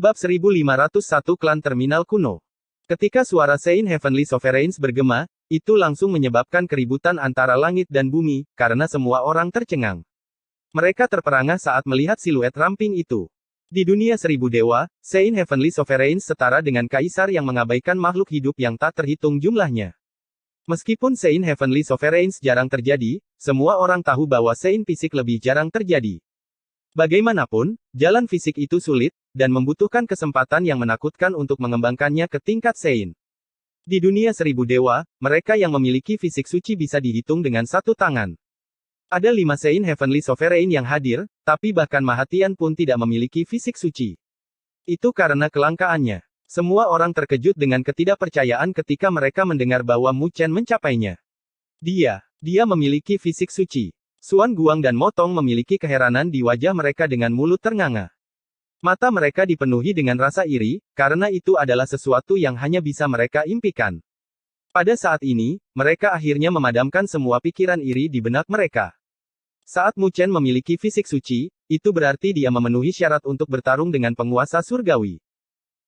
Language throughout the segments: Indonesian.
Bab 1501 Klan Terminal Kuno. Ketika suara Saint Heavenly Sovereigns bergema, itu langsung menyebabkan keributan antara langit dan bumi, karena semua orang tercengang. Mereka terperangah saat melihat siluet ramping itu. Di dunia seribu dewa, Saint Heavenly Sovereigns setara dengan kaisar yang mengabaikan makhluk hidup yang tak terhitung jumlahnya. Meskipun Saint Heavenly Sovereigns jarang terjadi, semua orang tahu bahwa Saint Fisik lebih jarang terjadi. Bagaimanapun, jalan fisik itu sulit, dan membutuhkan kesempatan yang menakutkan untuk mengembangkannya ke tingkat Saint. Di dunia seribu dewa, mereka yang memiliki fisik suci bisa dihitung dengan satu tangan. Ada 5 Saint Heavenly Sovereign yang hadir, tapi bahkan Mahatian pun tidak memiliki fisik suci. Itu karena kelangkaannya. Semua orang terkejut dengan ketidakpercayaan ketika mereka mendengar bahwa Mu Chen mencapainya. Dia memiliki fisik suci. Xuan Guang dan Motong memiliki keheranan di wajah mereka dengan mulut ternganga. Mata mereka dipenuhi dengan rasa iri, karena itu adalah sesuatu yang hanya bisa mereka impikan. Pada saat ini, mereka akhirnya memadamkan semua pikiran iri di benak mereka. Saat Mu Chen memiliki fisik suci, itu berarti dia memenuhi syarat untuk bertarung dengan penguasa surgawi.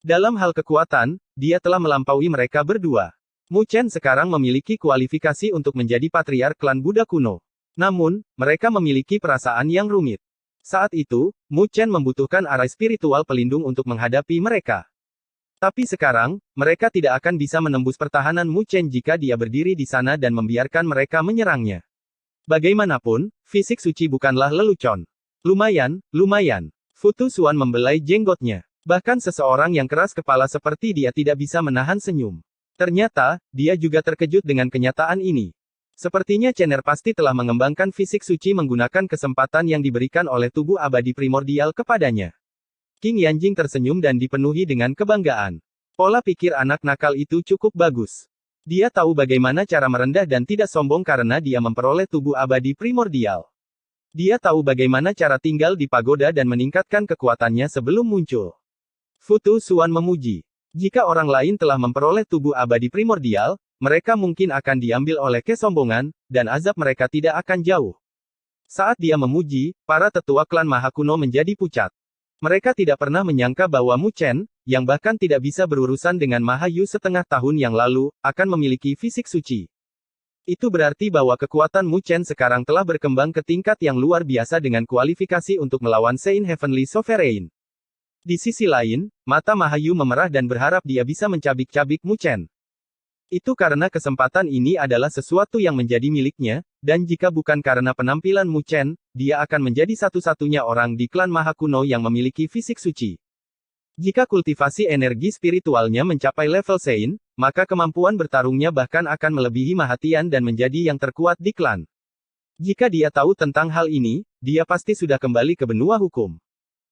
Dalam hal kekuatan, dia telah melampaui mereka berdua. Mu Chen sekarang memiliki kualifikasi untuk menjadi patriark klan Buddha kuno. Namun, mereka memiliki perasaan yang rumit. Saat itu, Mu Chen membutuhkan arai spiritual pelindung untuk menghadapi mereka. Tapi sekarang, mereka tidak akan bisa menembus pertahanan Mu Chen jika dia berdiri di sana dan membiarkan mereka menyerangnya. Bagaimanapun, fisik suci bukanlah lelucon. Lumayan. Futu Xuan membelai jenggotnya. Bahkan seseorang yang keras kepala seperti dia tidak bisa menahan senyum. Ternyata, dia juga terkejut dengan kenyataan ini. Sepertinya Chener pasti telah mengembangkan fisik suci menggunakan kesempatan yang diberikan oleh tubuh abadi primordial kepadanya. King Yanjing tersenyum dan dipenuhi dengan kebanggaan. Pola pikir anak nakal itu cukup bagus. Dia tahu bagaimana cara merendah dan tidak sombong karena dia memperoleh tubuh abadi primordial. Dia tahu bagaimana cara tinggal di pagoda dan meningkatkan kekuatannya sebelum muncul. Futu Xuan memuji. Jika orang lain telah memperoleh tubuh abadi primordial, mereka mungkin akan diambil oleh kesombongan, dan azab mereka tidak akan jauh. Saat dia memuji, para tetua klan Maha Kuno menjadi pucat. Mereka tidak pernah menyangka bahwa Mu Chen, yang bahkan tidak bisa berurusan dengan Mahayu setengah tahun yang lalu, akan memiliki fisik suci. Itu berarti bahwa kekuatan Mu Chen sekarang telah berkembang ke tingkat yang luar biasa dengan kualifikasi untuk melawan Saint Heavenly Sovereign. Di sisi lain, mata Mahayu memerah dan berharap dia bisa mencabik-cabik Mu Chen. Itu karena kesempatan ini adalah sesuatu yang menjadi miliknya, dan jika bukan karena penampilan Mu Chen, dia akan menjadi satu-satunya orang di klan Maha Kuno yang memiliki fisik suci. Jika kultivasi energi spiritualnya mencapai level Saint, maka kemampuan bertarungnya bahkan akan melebihi Mahatian dan menjadi yang terkuat di klan. Jika dia tahu tentang hal ini, dia pasti sudah kembali ke benua hukum.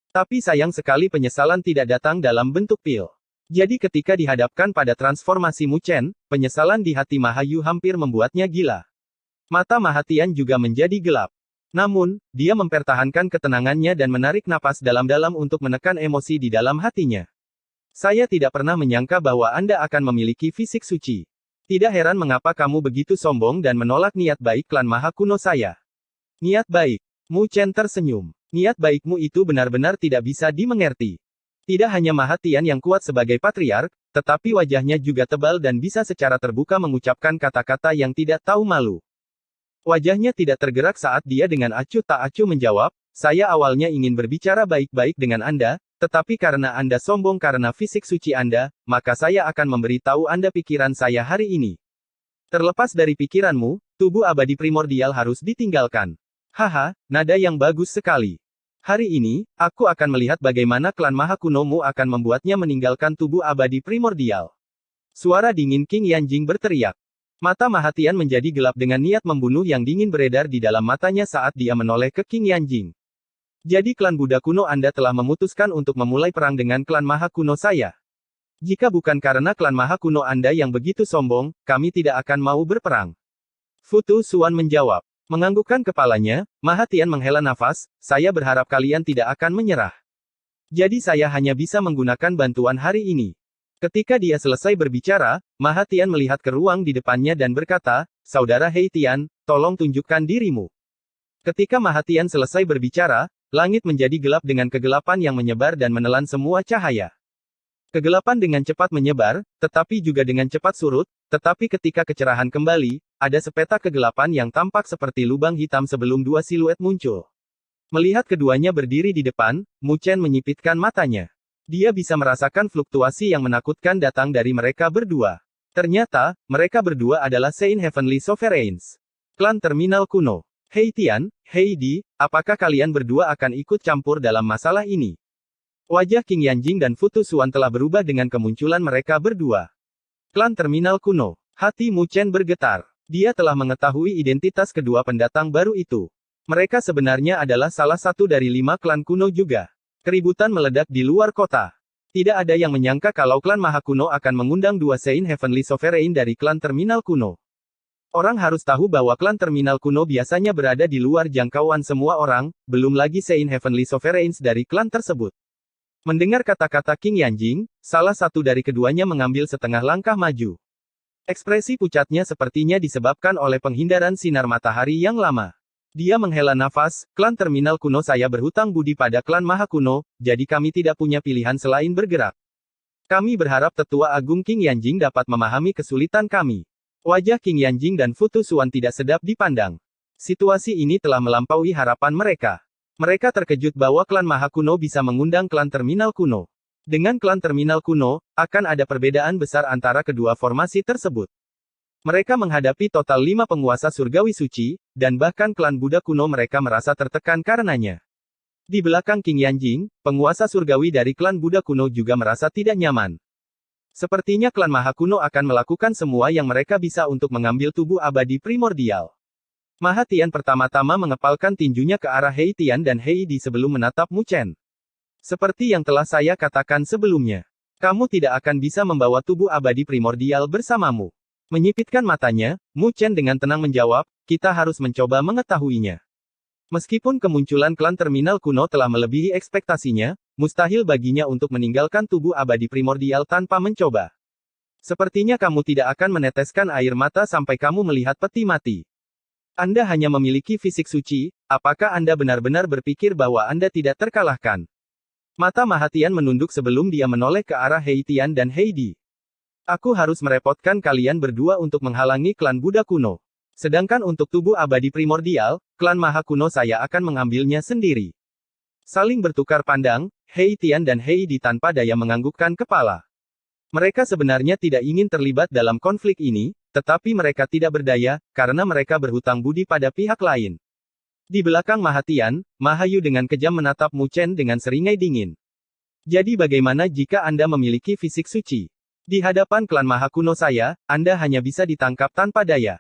Tapi sayang sekali penyesalan tidak datang dalam bentuk pil. Jadi ketika dihadapkan pada transformasi Mu Chen, penyesalan di hati Mahayu hampir membuatnya gila. Mata Mahatian juga menjadi gelap. Namun, dia mempertahankan ketenangannya dan menarik napas dalam-dalam untuk menekan emosi di dalam hatinya. Saya tidak pernah menyangka bahwa Anda akan memiliki fisik suci. Tidak heran mengapa kamu begitu sombong dan menolak niat baik klan Maha Kuno saya. Niat baik. Mu Chen tersenyum. Niat baikmu itu benar-benar tidak bisa dimengerti. Tidak hanya Mahatian yang kuat sebagai patriark, tetapi wajahnya juga tebal dan bisa secara terbuka mengucapkan kata-kata yang tidak tahu malu. Wajahnya tidak tergerak saat dia dengan acuh tak acuh menjawab, saya awalnya ingin berbicara baik-baik dengan Anda, tetapi karena Anda sombong karena fisik suci Anda, maka saya akan memberitahu Anda pikiran saya hari ini. Terlepas dari pikiranmu, tubuh abadi primordial harus ditinggalkan. Haha, nada yang bagus sekali. Hari ini, aku akan melihat bagaimana klan Maha Kunomu akan membuatnya meninggalkan tubuh abadi primordial. Suara dingin King Yanjing berteriak. Mata Mahatian menjadi gelap dengan niat membunuh yang dingin beredar di dalam matanya saat dia menoleh ke King Yanjing. Jadi klan Buddha kuno Anda telah memutuskan untuk memulai perang dengan klan Maha Kuno saya. Jika bukan karena klan Maha Kuno Anda yang begitu sombong, kami tidak akan mau berperang. Futu Xuan menjawab. Menganggukkan kepalanya, Mahatian menghela nafas, saya berharap kalian tidak akan menyerah. Jadi saya hanya bisa menggunakan bantuan hari ini. Ketika dia selesai berbicara, Mahatian melihat ke ruang di depannya dan berkata, Saudara Heitian, tolong tunjukkan dirimu. Ketika Mahatian selesai berbicara, langit menjadi gelap dengan kegelapan yang menyebar dan menelan semua cahaya. Kegelapan dengan cepat menyebar, tetapi juga dengan cepat surut, tetapi ketika kecerahan kembali, ada sepeta kegelapan yang tampak seperti lubang hitam sebelum dua siluet muncul. Melihat keduanya berdiri di depan, Mu Chen menyipitkan matanya. Dia bisa merasakan fluktuasi yang menakutkan datang dari mereka berdua. Ternyata, mereka berdua adalah Saint Heavenly Sovereigns. Klan Terminal Kuno. Hei Tian, Hei Di, apakah kalian berdua akan ikut campur dalam masalah ini? Wajah Qing Yanjing dan Futu Xuan telah berubah dengan kemunculan mereka berdua. Klan Terminal Kuno. Hati Mu Chen bergetar. Dia telah mengetahui identitas kedua pendatang baru itu. Mereka sebenarnya adalah salah satu dari 5 klan kuno juga. Keributan meledak di luar kota. Tidak ada yang menyangka kalau klan Maha Kuno akan mengundang 2 Saint Heavenly Sovereign dari klan Terminal Kuno. Orang harus tahu bahwa klan Terminal Kuno biasanya berada di luar jangkauan semua orang, belum lagi Saint Heavenly Sovereigns dari klan tersebut. Mendengar kata-kata Qing Yanjing, salah satu dari keduanya mengambil setengah langkah maju. Ekspresi pucatnya sepertinya disebabkan oleh penghindaran sinar matahari yang lama. Dia menghela nafas, klan Terminal Kuno saya berhutang budi pada klan Maha Kuno, jadi kami tidak punya pilihan selain bergerak. Kami berharap Tetua Agung Qing Yanjing dapat memahami kesulitan kami. Wajah Qing Yanjing dan Futu Xuan tidak sedap dipandang. Situasi ini telah melampaui harapan mereka. Mereka terkejut bahwa klan Maha Kuno bisa mengundang klan Terminal Kuno. Dengan klan Terminal Kuno, akan ada perbedaan besar antara kedua formasi tersebut. Mereka menghadapi total 5 penguasa surgawi suci, dan bahkan klan Buddha kuno mereka merasa tertekan karenanya. Di belakang Qing Yanjing, penguasa surgawi dari klan Buddha kuno juga merasa tidak nyaman. Sepertinya klan Maha Kuno akan melakukan semua yang mereka bisa untuk mengambil tubuh abadi primordial. Maha Tian pertama-tama mengepalkan tinjunya ke arah Hei Tian dan Hei Di sebelum menatap Mu Chen. Seperti yang telah saya katakan sebelumnya, kamu tidak akan bisa membawa tubuh abadi primordial bersamamu. Menyipitkan matanya, Mu Chen dengan tenang menjawab, kita harus mencoba mengetahuinya. Meskipun kemunculan klan Terminal Kuno telah melebihi ekspektasinya, mustahil baginya untuk meninggalkan tubuh abadi primordial tanpa mencoba. Sepertinya kamu tidak akan meneteskan air mata sampai kamu melihat peti mati. Anda hanya memiliki fisik suci, apakah Anda benar-benar berpikir bahwa Anda tidak terkalahkan? Mata Maha Tian menunduk sebelum dia menoleh ke arah Hei Tian dan Hei Di. Aku harus merepotkan kalian berdua untuk menghalangi klan Buddha kuno. Sedangkan untuk tubuh abadi primordial, klan Maha Kuno saya akan mengambilnya sendiri. Saling bertukar pandang, Hei Tian dan Hei Di tanpa daya menganggukkan kepala. Mereka sebenarnya tidak ingin terlibat dalam konflik ini, tetapi mereka tidak berdaya, karena mereka berhutang budi pada pihak lain. Di belakang Maha Tian, Mahayu dengan kejam menatap Mu Chen dengan seringai dingin. Jadi bagaimana jika Anda memiliki fisik suci? Di hadapan klan Maha Kuno saya, Anda hanya bisa ditangkap tanpa daya.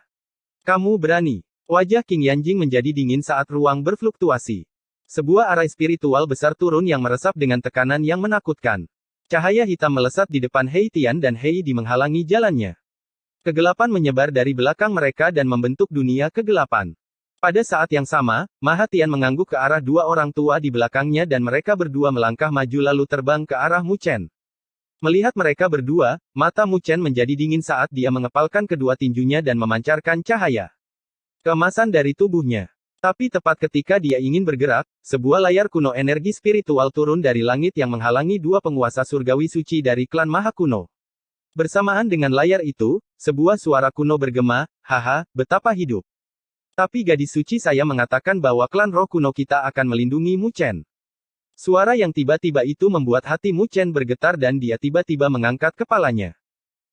Kamu berani. Wajah Qing Yanjing menjadi dingin saat ruang berfluktuasi. Sebuah arai spiritual besar turun yang meresap dengan tekanan yang menakutkan. Cahaya hitam melesat di depan Hei Tian dan Hei Di menghalangi jalannya. Kegelapan menyebar dari belakang mereka dan membentuk dunia kegelapan. Pada saat yang sama, Maha Tian mengangguk ke arah 2 orang tua di belakangnya dan mereka berdua melangkah maju lalu terbang ke arah Mu Chen. Melihat mereka berdua, mata Mu Chen menjadi dingin saat dia mengepalkan kedua tinjunya dan memancarkan cahaya keemasan dari tubuhnya. Tapi tepat ketika dia ingin bergerak, sebuah layar kuno energi spiritual turun dari langit yang menghalangi 2 penguasa surgawi suci dari klan Maha Kuno. Bersamaan dengan layar itu, sebuah suara kuno bergema, haha, betapa hidup. Tapi gadis suci saya mengatakan bahwa klan roh kuno kita akan melindungi Mu Chen. Suara yang tiba-tiba itu membuat hati Mu Chen bergetar dan dia tiba-tiba mengangkat kepalanya.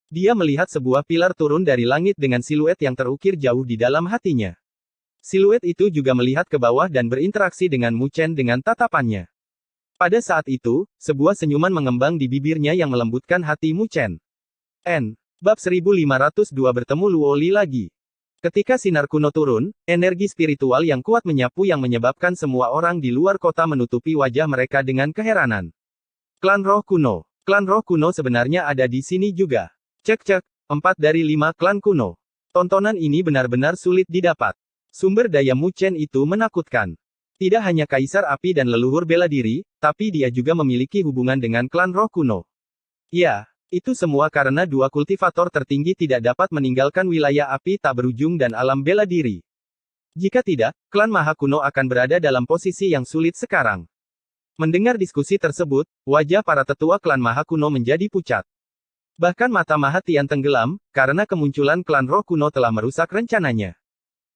Dia melihat sebuah pilar turun dari langit dengan siluet yang terukir jauh di dalam hatinya. Siluet itu juga melihat ke bawah dan berinteraksi dengan Mu Chen dengan tatapannya. Pada saat itu, sebuah senyuman mengembang di bibirnya yang melembutkan hati Mu Chen. Bab 1502 bertemu Luo Li lagi. Ketika sinar kuno turun, energi spiritual yang kuat menyapu yang menyebabkan semua orang di luar kota menutupi wajah mereka dengan keheranan. Klan Roh Kuno. Klan Roh Kuno sebenarnya ada di sini juga. Cek, 4 dari 5 klan kuno. Tontonan ini benar-benar sulit didapat. Sumber daya Mu Chen itu menakutkan. Tidak hanya Kaisar Api dan leluhur bela diri, tapi dia juga memiliki hubungan dengan klan Roh Kuno. Ya, itu semua karena 2 kultivator tertinggi tidak dapat meninggalkan wilayah api tak berujung dan alam bela diri. Jika tidak, klan Maha Kuno akan berada dalam posisi yang sulit sekarang. Mendengar diskusi tersebut, wajah para tetua klan Maha Kuno menjadi pucat. Bahkan mata Maha Tian tenggelam, karena kemunculan klan Roh Kuno telah merusak rencananya.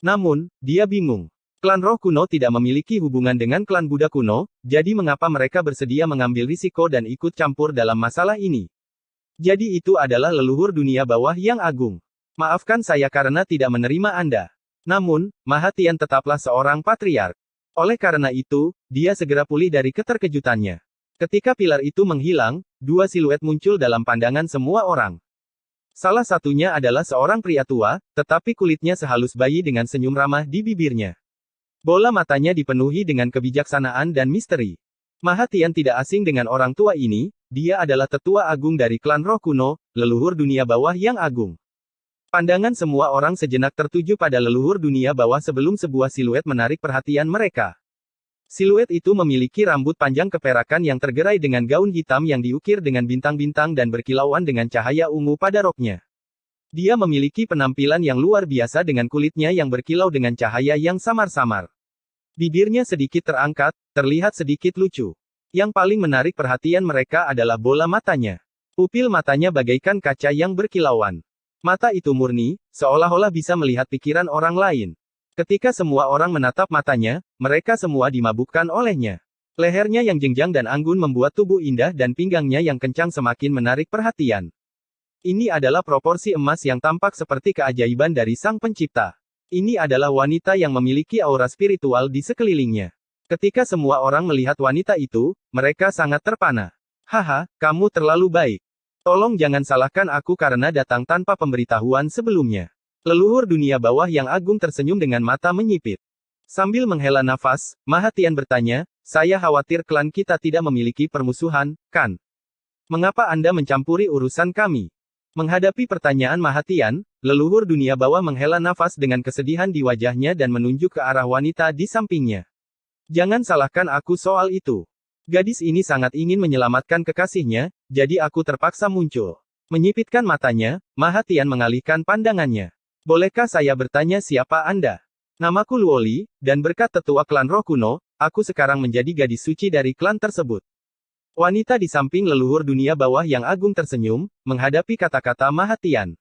Namun, dia bingung. Klan Roh Kuno tidak memiliki hubungan dengan klan Buddha kuno, jadi mengapa mereka bersedia mengambil risiko dan ikut campur dalam masalah ini? Jadi itu adalah leluhur dunia bawah yang agung. Maafkan saya karena tidak menerima Anda. Namun, Maha Tian tetaplah seorang patriark. Oleh karena itu, dia segera pulih dari keterkejutannya. Ketika pilar itu menghilang, dua siluet muncul dalam pandangan semua orang. Salah satunya adalah seorang pria tua, tetapi kulitnya sehalus bayi dengan senyum ramah di bibirnya. Bola matanya dipenuhi dengan kebijaksanaan dan misteri. Maha Tian tidak asing dengan orang tua ini, dia adalah tetua agung dari klan Roh Kuno, leluhur dunia bawah yang agung. Pandangan semua orang sejenak tertuju pada leluhur dunia bawah sebelum sebuah siluet menarik perhatian mereka. Siluet itu memiliki rambut panjang keperakan yang tergerai dengan gaun hitam yang diukir dengan bintang-bintang dan berkilauan dengan cahaya ungu pada roknya. Dia memiliki penampilan yang luar biasa dengan kulitnya yang berkilau dengan cahaya yang samar-samar. Bibirnya sedikit terangkat, terlihat sedikit lucu. Yang paling menarik perhatian mereka adalah bola matanya. Pupil matanya bagaikan kaca yang berkilauan. Mata itu murni, seolah-olah bisa melihat pikiran orang lain. Ketika semua orang menatap matanya, mereka semua dimabukkan olehnya. Lehernya yang jenjang dan anggun membuat tubuh indah dan pinggangnya yang kencang semakin menarik perhatian. Ini adalah proporsi emas yang tampak seperti keajaiban dari Sang Pencipta. Ini adalah wanita yang memiliki aura spiritual di sekelilingnya. Ketika semua orang melihat wanita itu, mereka sangat terpana. Haha, kamu terlalu baik. Tolong jangan salahkan aku karena datang tanpa pemberitahuan sebelumnya. Leluhur dunia bawah yang agung tersenyum dengan mata menyipit. Sambil menghela nafas, Maha Tian bertanya, saya khawatir klan kita tidak memiliki permusuhan, kan? Mengapa Anda mencampuri urusan kami? Menghadapi pertanyaan Maha Tian, leluhur dunia bawah menghela nafas dengan kesedihan di wajahnya dan menunjuk ke arah wanita di sampingnya. Jangan salahkan aku soal itu. Gadis ini sangat ingin menyelamatkan kekasihnya, jadi aku terpaksa muncul. Menyipitkan matanya, Maha Tian mengalihkan pandangannya. Bolehkah saya bertanya siapa Anda? Namaku Luoli, dan berkat tetua klan Roh Kuno, aku sekarang menjadi gadis suci dari klan tersebut. Wanita di samping leluhur dunia bawah yang agung tersenyum, menghadapi kata-kata Maha Tian.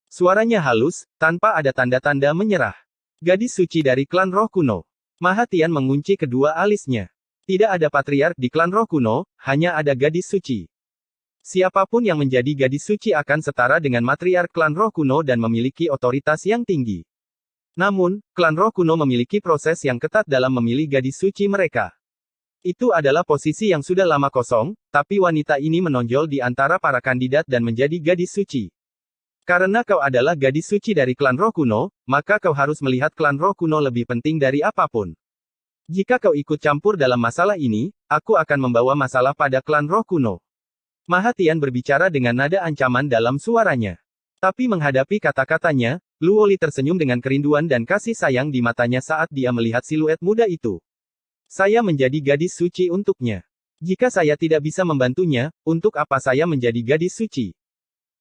Suaranya halus, tanpa ada tanda-tanda menyerah. Gadis suci dari klan Roh Kuno. Maha Tian mengunci kedua alisnya. Tidak ada patriark di klan Roh Kuno, hanya ada gadis suci. Siapapun yang menjadi gadis suci akan setara dengan matriark klan Roh Kuno dan memiliki otoritas yang tinggi. Namun, klan Roh Kuno memiliki proses yang ketat dalam memilih gadis suci mereka. Itu adalah posisi yang sudah lama kosong, tapi wanita ini menonjol di antara para kandidat dan menjadi gadis suci. Karena kau adalah gadis suci dari klan Roh Kuno, maka kau harus melihat klan Roh Kuno lebih penting dari apapun. Jika kau ikut campur dalam masalah ini, aku akan membawa masalah pada klan Roh Kuno. Maha Tian berbicara dengan nada ancaman dalam suaranya. Tapi menghadapi kata-katanya, Luoli tersenyum dengan kerinduan dan kasih sayang di matanya saat dia melihat siluet muda itu. Saya menjadi gadis suci untuknya. Jika saya tidak bisa membantunya, untuk apa saya menjadi gadis suci?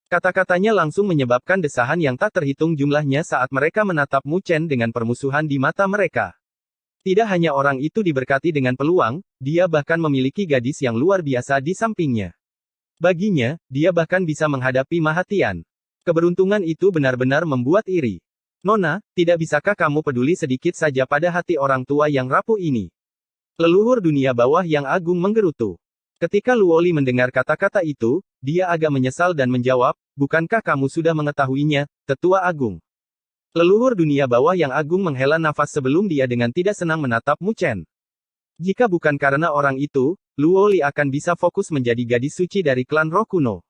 Kata-katanya langsung menyebabkan desahan yang tak terhitung jumlahnya saat mereka menatap Mu Chen dengan permusuhan di mata mereka. Tidak hanya orang itu diberkati dengan peluang, dia bahkan memiliki gadis yang luar biasa di sampingnya. Baginya, dia bahkan bisa menghadapi Maha Tian. Keberuntungan itu benar-benar membuat iri. Nona, tidak bisakah kamu peduli sedikit saja pada hati orang tua yang rapuh ini? Leluhur dunia bawah yang agung menggerutu. Ketika Luoli mendengar kata-kata itu, dia agak menyesal dan menjawab, bukankah kamu sudah mengetahuinya, tetua agung? Leluhur dunia bawah yang agung menghela nafas sebelum dia dengan tidak senang menatap Mu Chen. Jika bukan karena orang itu, Luoli akan bisa fokus menjadi gadis suci dari klan Roh Kuno.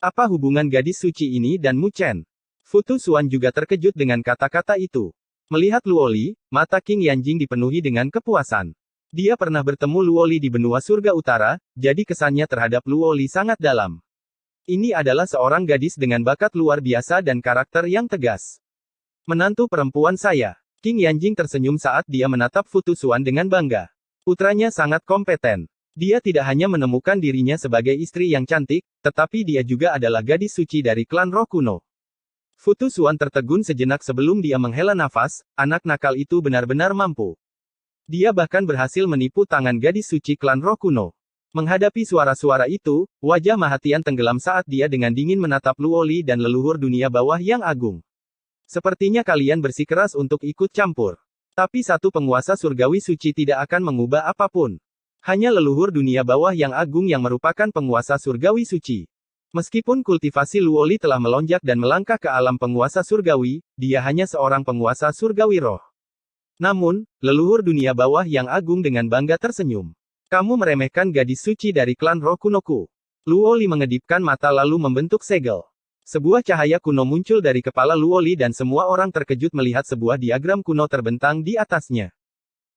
Apa hubungan gadis suci ini dan Mu Chen? Futu Xuan juga terkejut dengan kata-kata itu. Melihat Luoli, mata King Yanjing dipenuhi dengan kepuasan. Dia pernah bertemu Luoli di benua surga utara, jadi kesannya terhadap Luoli sangat dalam. Ini adalah seorang gadis dengan bakat luar biasa dan karakter yang tegas. Menantu perempuan saya. King Yanjing tersenyum saat dia menatap Futu Xuan dengan bangga. Putranya sangat kompeten. Dia tidak hanya menemukan dirinya sebagai istri yang cantik, tetapi dia juga adalah gadis suci dari klan Roh Kuno. Fu Tusuan tertegun sejenak sebelum dia menghela nafas, anak nakal itu benar-benar mampu. Dia bahkan berhasil menipu tangan gadis suci klan roh kuno. Menghadapi suara-suara itu, wajah Mahatian tenggelam saat dia dengan dingin menatap Luoli dan leluhur dunia bawah yang agung. Sepertinya kalian bersikeras untuk ikut campur. Tapi satu penguasa surgawi suci tidak akan mengubah apapun. Hanya leluhur dunia bawah yang agung yang merupakan penguasa surgawi suci. Meskipun kultivasi Luoli telah melonjak dan melangkah ke alam penguasa surgawi, dia hanya seorang penguasa surgawi roh. Namun, leluhur dunia bawah yang agung dengan bangga tersenyum. Kamu meremehkan gadis suci dari klan roh kunoku. Luoli mengedipkan mata lalu membentuk segel. Sebuah cahaya kuno muncul dari kepala Luoli dan semua orang terkejut melihat sebuah diagram kuno terbentang di atasnya.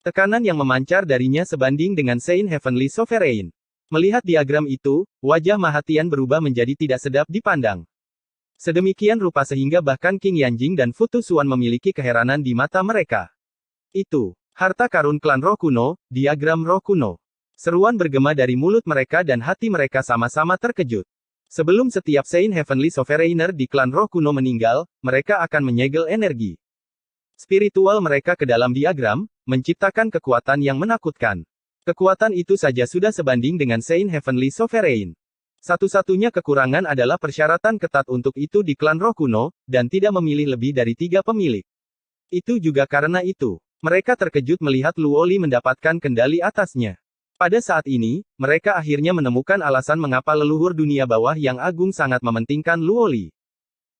Tekanan yang memancar darinya sebanding dengan Saint Heavenly Sovereign. Melihat diagram itu, wajah Mahatian berubah menjadi tidak sedap dipandang. Sedemikian rupa sehingga bahkan King Yanjing dan Fu Tusuan memiliki keheranan di mata mereka. Itu, harta karun klan roh kuno, diagram roh kuno. Seruan bergema dari mulut mereka dan hati mereka sama-sama terkejut. Sebelum setiap Saint Heavenly Sovereigner di klan roh kuno meninggal, mereka akan menyegel energi spiritual mereka ke dalam diagram, menciptakan kekuatan yang menakutkan. Kekuatan itu saja sudah sebanding dengan Saint Heavenly Sovereign. Satu-satunya kekurangan adalah persyaratan ketat untuk itu di klan roh kuno, dan tidak memilih lebih dari 3 pemilik. Itu juga karena itu. Mereka terkejut melihat Luoli mendapatkan kendali atasnya. Pada saat ini, mereka akhirnya menemukan alasan mengapa leluhur dunia bawah yang agung sangat mementingkan Luoli.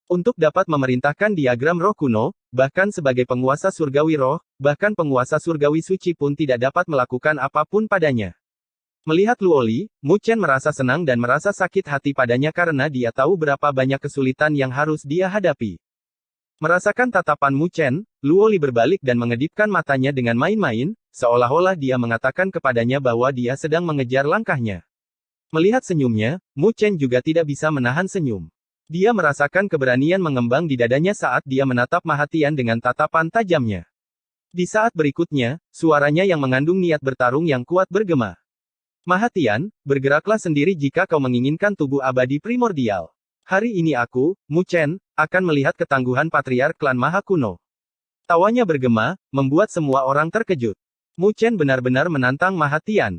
Untuk dapat memerintahkan diagram roh kuno, bahkan sebagai penguasa surgawi roh, bahkan penguasa surgawi suci pun tidak dapat melakukan apapun padanya. Melihat Luoli, Mu Chen merasa senang dan merasa sakit hati padanya karena dia tahu berapa banyak kesulitan yang harus dia hadapi. Merasakan tatapan Mu Chen, Luoli berbalik dan mengedipkan matanya dengan main-main, seolah-olah dia mengatakan kepadanya bahwa dia sedang mengejar langkahnya. Melihat senyumnya, Mu Chen juga tidak bisa menahan senyum. Dia merasakan keberanian mengembang di dadanya saat dia menatap Mahatian dengan tatapan tajamnya. Di saat berikutnya, suaranya yang mengandung niat bertarung yang kuat bergema. Mahatian, bergeraklah sendiri jika kau menginginkan tubuh abadi primordial. Hari ini aku, Mu Chen, akan melihat ketangguhan patriark klan Maha Kuno. Tawanya bergema, membuat semua orang terkejut. Mu Chen benar-benar menantang Mahatian.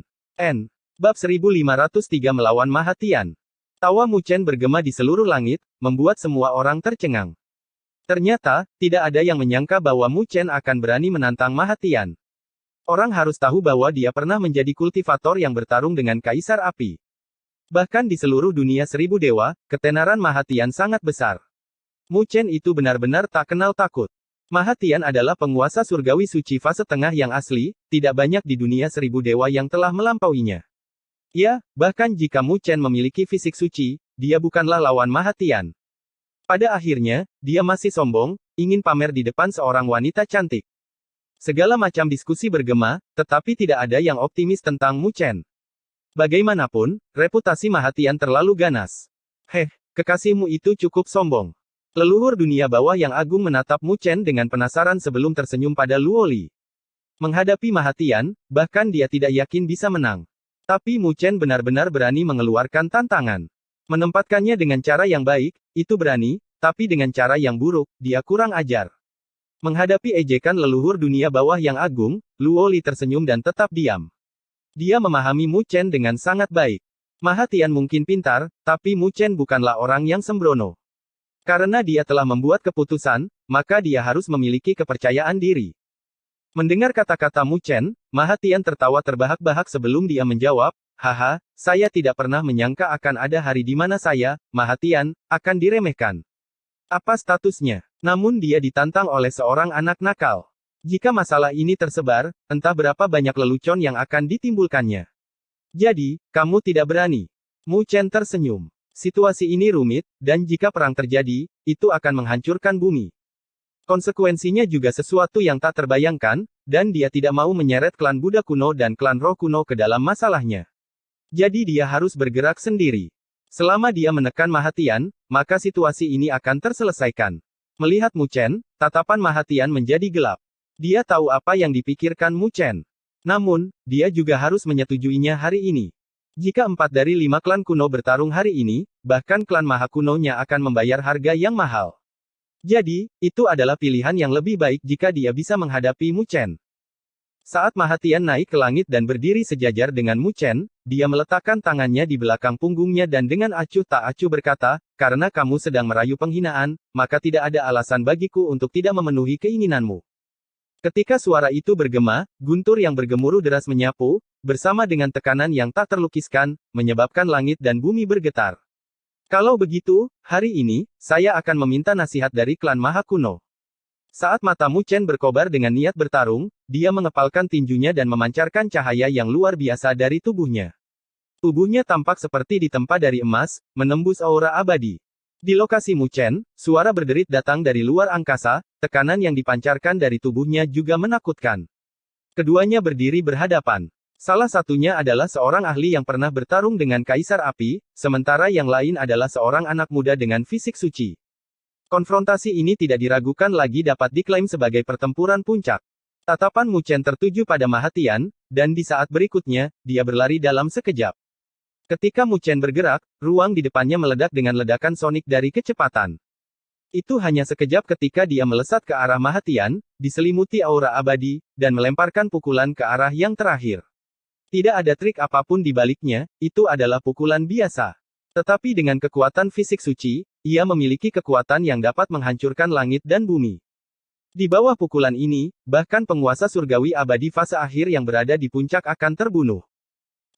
Bab 1503 melawan Mahatian. Tawa Mu Chen bergema di seluruh langit, membuat semua orang tercengang. Ternyata, tidak ada yang menyangka bahwa Mu Chen akan berani menantang Mahatian. Orang harus tahu bahwa dia pernah menjadi kultivator yang bertarung dengan Kaisar Api. Bahkan di seluruh dunia 1000 dewa, ketenaran Mahatian sangat besar. Mu Chen itu benar-benar tak kenal takut. Mahatian adalah penguasa surgawi suci fase tengah yang asli, tidak banyak di dunia 1000 dewa yang telah melampauinya. Ya, bahkan jika Mu Chen memiliki fisik suci, dia bukanlah lawan Mahatian. Pada akhirnya, dia masih sombong, ingin pamer di depan seorang wanita cantik. Segala macam diskusi bergema, tetapi tidak ada yang optimis tentang Mu Chen. Bagaimanapun, reputasi Mahatian terlalu ganas. Kekasihmu itu cukup sombong. Leluhur dunia bawah yang agung menatap Mu Chen dengan penasaran sebelum tersenyum pada Luoli. Menghadapi Mahatian, bahkan dia tidak yakin bisa menang. Tapi Mu Chen benar-benar berani mengeluarkan tantangan. Menempatkannya dengan cara yang baik, itu berani, tapi dengan cara yang buruk, dia kurang ajar. Menghadapi ejekan leluhur dunia bawah yang agung, Luoli tersenyum dan tetap diam. Dia memahami Mu Chen dengan sangat baik. Mahatian mungkin pintar, tapi Mu Chen bukanlah orang yang sembrono. Karena dia telah membuat keputusan, maka dia harus memiliki kepercayaan diri. Mendengar kata-kata Mu Chen, Mahatian tertawa terbahak-bahak sebelum dia menjawab, "Haha, saya tidak pernah menyangka akan ada hari di mana saya, Mahatian, akan diremehkan. Apa statusnya?" Namun dia ditantang oleh seorang anak nakal. Jika masalah ini tersebar, entah berapa banyak lelucon yang akan ditimbulkannya. Jadi, kamu tidak berani. Mu Chen tersenyum. Situasi ini rumit, dan jika perang terjadi, itu akan menghancurkan bumi. Konsekuensinya juga sesuatu yang tak terbayangkan, dan dia tidak mau menyeret klan Buddha kuno dan klan roh kuno ke dalam masalahnya. Jadi dia harus bergerak sendiri. Selama dia menekan Mahatian, maka situasi ini akan terselesaikan. Melihat Mu Chen, tatapan Mahatian menjadi gelap. Dia tahu apa yang dipikirkan Mu Chen. Namun, dia juga harus menyetujuinya hari ini. Jika 4 dari 5 klan kuno bertarung hari ini, bahkan klan Maha Kunonya akan membayar harga yang mahal. Jadi, itu adalah pilihan yang lebih baik jika dia bisa menghadapi Mu Chen. Saat Ma Hatian naik ke langit dan berdiri sejajar dengan Mu Chen, dia meletakkan tangannya di belakang punggungnya dan dengan acuh tak acuh berkata, karena kamu sedang merayu penghinaan, maka tidak ada alasan bagiku untuk tidak memenuhi keinginanmu. Ketika suara itu bergema, guntur yang bergemuruh deras menyapu, bersama dengan tekanan yang tak terlukiskan, menyebabkan langit dan bumi bergetar. Kalau begitu, hari ini, saya akan meminta nasihat dari klan Maha Kuno. Saat mata Mu Chen berkobar dengan niat bertarung, dia mengepalkan tinjunya dan memancarkan cahaya yang luar biasa dari tubuhnya. Tubuhnya tampak seperti ditempa dari emas, menembus aura abadi. Di lokasi Mu Chen, suara berderit datang dari luar angkasa, tekanan yang dipancarkan dari tubuhnya juga menakutkan. Keduanya berdiri berhadapan. Salah satunya adalah seorang ahli yang pernah bertarung dengan Kaisar Api, sementara yang lain adalah seorang anak muda dengan fisik suci. Konfrontasi ini tidak diragukan lagi dapat diklaim sebagai pertempuran puncak. Tatapan Mu Chen tertuju pada Ma Hatian, dan di saat berikutnya, dia berlari dalam sekejap. Ketika Mu Chen bergerak, ruang di depannya meledak dengan ledakan sonik dari kecepatan. Itu hanya sekejap ketika dia melesat ke arah Ma Hatian, diselimuti aura abadi, dan melemparkan pukulan ke arah yang terakhir. Tidak ada trik apapun di baliknya, itu adalah pukulan biasa. Tetapi dengan kekuatan fisik suci, ia memiliki kekuatan yang dapat menghancurkan langit dan bumi. Di bawah pukulan ini, bahkan penguasa surgawi abadi fase akhir yang berada di puncak akan terbunuh.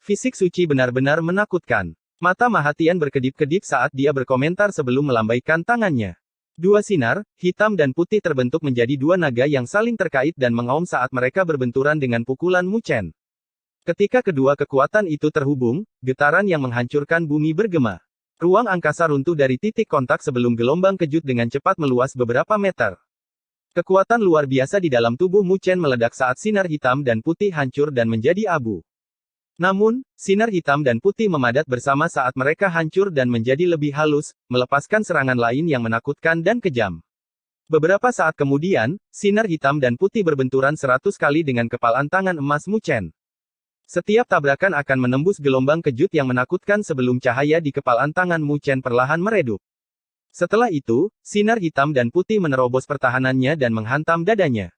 Fisik suci benar-benar menakutkan. Mata Ma Hatian berkedip-kedip saat dia berkomentar sebelum melambaikan tangannya. Dua sinar, hitam dan putih terbentuk menjadi dua naga yang saling terkait dan mengaum saat mereka berbenturan dengan pukulan Mu Chen. Ketika kedua kekuatan itu terhubung, getaran yang menghancurkan bumi bergema. Ruang angkasa runtuh dari titik kontak sebelum gelombang kejut dengan cepat meluas beberapa meter. Kekuatan luar biasa di dalam tubuh Mu Chen meledak saat sinar hitam dan putih hancur dan menjadi abu. Namun, sinar hitam dan putih memadat bersama saat mereka hancur dan menjadi lebih halus, melepaskan serangan lain yang menakutkan dan kejam. Beberapa saat kemudian, sinar hitam dan putih berbenturan 100 kali dengan kepalan tangan emas Mu Chen. Setiap tabrakan akan menembus gelombang kejut yang menakutkan sebelum cahaya di kepalan tangan Mu Chen perlahan meredup. Setelah itu, sinar hitam dan putih menerobos pertahanannya dan menghantam dadanya.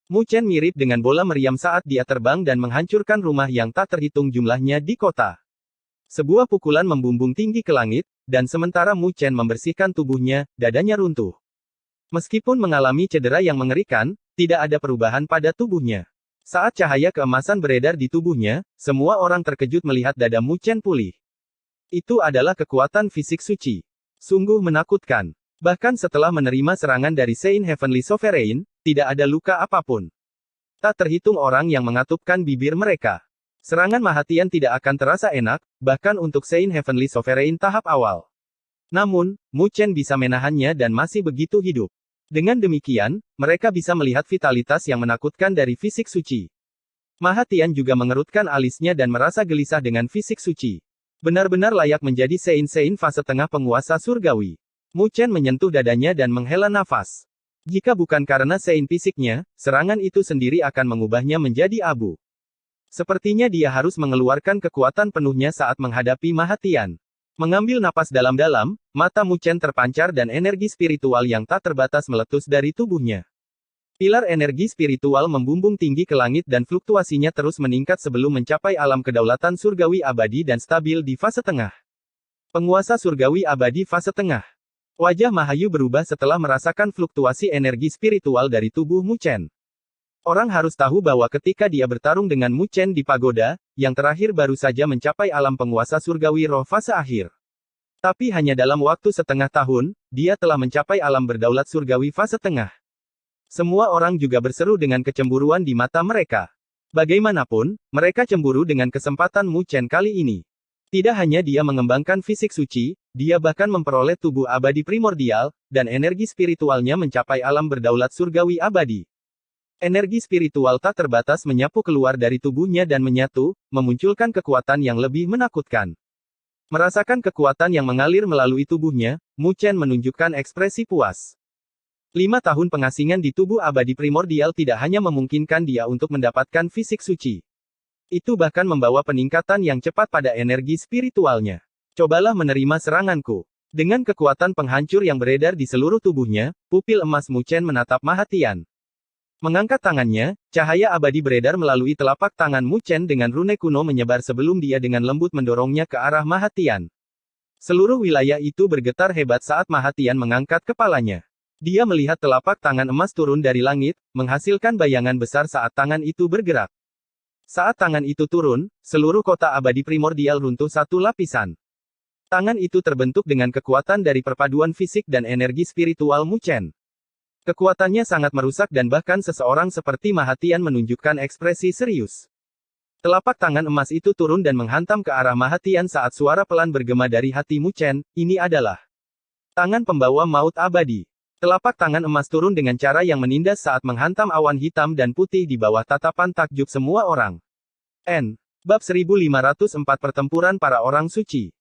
Mu Chen mirip dengan bola meriam saat dia terbang dan menghancurkan rumah yang tak terhitung jumlahnya di kota. Sebuah pukulan membumbung tinggi ke langit, dan sementara Mu Chen membersihkan tubuhnya, dadanya runtuh. Meskipun mengalami cedera yang mengerikan, tidak ada perubahan pada tubuhnya. Saat cahaya keemasan beredar di tubuhnya, semua orang terkejut melihat dada Mu Chen pulih. Itu adalah kekuatan fisik suci. Sungguh menakutkan. Bahkan setelah menerima serangan dari Saint Heavenly Sovereign, tidak ada luka apapun. Tak terhitung orang yang mengatupkan bibir mereka. Serangan Ma Hatian tidak akan terasa enak, bahkan untuk Saint Heavenly Sovereign tahap awal. Namun, Mu Chen bisa menahannya dan masih begitu hidup. Dengan demikian, mereka bisa melihat vitalitas yang menakutkan dari fisik suci. Ma Hatian juga mengerutkan alisnya dan merasa gelisah dengan fisik suci. Benar-benar layak menjadi Saint fase tengah penguasa surgawi. Mu Chen menyentuh dadanya dan menghela nafas. Jika bukan karena Saint fisiknya, serangan itu sendiri akan mengubahnya menjadi abu. Sepertinya dia harus mengeluarkan kekuatan penuhnya saat menghadapi Ma Hatian. Mengambil napas dalam-dalam, mata Mu Chen terpancar dan energi spiritual yang tak terbatas meletus dari tubuhnya. Pilar energi spiritual membumbung tinggi ke langit dan fluktuasinya terus meningkat sebelum mencapai alam kedaulatan surgawi abadi dan stabil di fase tengah. Penguasa surgawi abadi fase tengah. Wajah Mahayu berubah setelah merasakan fluktuasi energi spiritual dari tubuh Mu Chen. Orang harus tahu bahwa ketika dia bertarung dengan Mu Chen di pagoda, yang terakhir baru saja mencapai alam penguasa surgawi roh fase akhir. Tapi hanya dalam waktu setengah tahun, dia telah mencapai alam berdaulat surgawi fase tengah. Semua orang juga berseru dengan kecemburuan di mata mereka. Bagaimanapun, mereka cemburu dengan kesempatan Mu Chen kali ini. Tidak hanya dia mengembangkan fisik suci, dia bahkan memperoleh tubuh abadi primordial, dan energi spiritualnya mencapai alam berdaulat surgawi abadi. Energi spiritual tak terbatas menyapu keluar dari tubuhnya dan menyatu, memunculkan kekuatan yang lebih menakutkan. Merasakan kekuatan yang mengalir melalui tubuhnya, Mu Chen menunjukkan ekspresi puas. 5 tahun pengasingan di tubuh abadi primordial tidak hanya memungkinkan dia untuk mendapatkan fisik suci. Itu bahkan membawa peningkatan yang cepat pada energi spiritualnya. Cobalah menerima seranganku. Dengan kekuatan penghancur yang beredar di seluruh tubuhnya, pupil emas Mu Chen menatap Ma Hatian. Mengangkat tangannya, cahaya abadi beredar melalui telapak tangan Mu Chen dengan rune kuno menyebar sebelum dia dengan lembut mendorongnya ke arah Ma Hatian. Seluruh wilayah itu bergetar hebat saat Ma Hatian mengangkat kepalanya. Dia melihat telapak tangan emas turun dari langit, menghasilkan bayangan besar saat tangan itu bergerak. Saat tangan itu turun, seluruh kota abadi primordial runtuh satu lapisan. Tangan itu terbentuk dengan kekuatan dari perpaduan fisik dan energi spiritual Mu Chen. Kekuatannya sangat merusak dan bahkan seseorang seperti Ma Hatian menunjukkan ekspresi serius. Telapak tangan emas itu turun dan menghantam ke arah Ma Hatian saat suara pelan bergema dari hati Mu Chen, ini adalah tangan pembawa maut abadi. Telapak tangan emas turun dengan cara yang menindas saat menghantam awan hitam dan putih di bawah tatapan takjub semua orang. Bab 1504 Pertempuran Para Orang Suci.